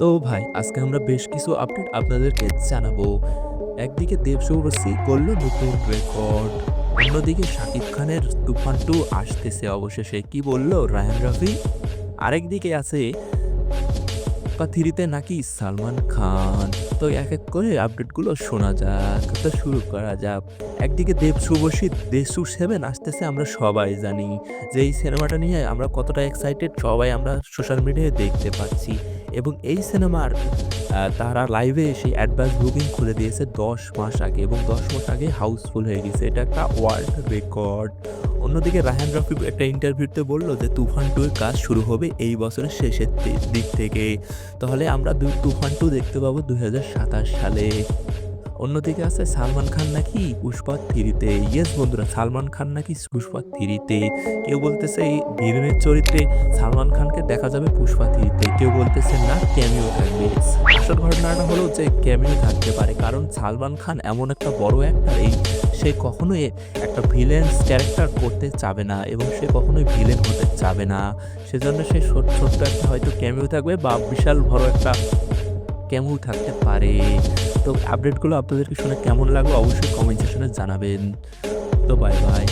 তো ভাই আজকে আমরা বেশ কিছু আপডেট আপনাদেরকে জানাবো। একদিকে দেব শুভশ্রী করল নতুন রেকর্ড, অন্যদিকে শাকিব খানের তুফান 2 আসতেছে অবশেষে। কি বলল রায়হান রাফি? আরেকদিকে আছে পা 3 তে নাকি সালমান খান। তো এক করে আপডেটগুলো শোনা যাক। তো শুরু করা যাক। একদিকে দেব শুভশ্রীর 'দেশু 7' আসতেছে আমরা সবাই জানি। যে এই সিনেমাটা নিয়ে আমরা কতটা এক্সাইটেড সবাই আমরা সোশ্যাল মিডিয়ায় দেখতে পাচ্ছি। এবং এই সিনেমার তারা লাইভে এসে অ্যাডভান্স বুকিং খুলে দিয়েছে ১০ মাস আগে এবং ১০ মাস আগে হাউসফুল হয়ে গেছে। এটা একটা ওয়ার্ল্ড রেকর্ড। অন্যদিকে রায়হান রাফি একটা ইন্টারভিউতে বলল যে 'তুফান 2' এর কাজ শুরু হবে এই বছরের শেষের দিক থেকে। তাহলে আমরা 'তুফান 2' দেখতে পাবো ২০২৭ সালে। অন্যদিকে আছে সালমান খান নাকি 'পুষ্পা 3' তে। ইয়েস বন্ধুরা, সালমান খান নাকি 'পুষ্পা 3' তে। কেউ বলতেছে এই ভিলেনের চরিত্রে সালমান খানকে দেখা যাবে 'পুষ্পা 3' তে। কেউ বলতেছে না, ক্যামিও থাকবে। আসল ঘটনাটা হলো যে ক্যামিও থাকতে পারে। কারণ সালমান খান এমন একটা বড় অ্যাক্টর, সে কখনোই একটা ভিলেনস ক্যারেক্টার করতে চাবে না এবং সে কখনোই ভিলেন হতে চাবে না। সেজন্য সে ছোট্ট একটা হয়তো ক্যামিও থাকবে বা বিশাল বড় একটা ক্যামেও থাকতে পারে। তো আপডেটগুলো আপনাদেরকে শুনে কেমন লাগলো অবশ্যই কমেন্ট সেকশনে জানাবেন। তো বাই, বাই।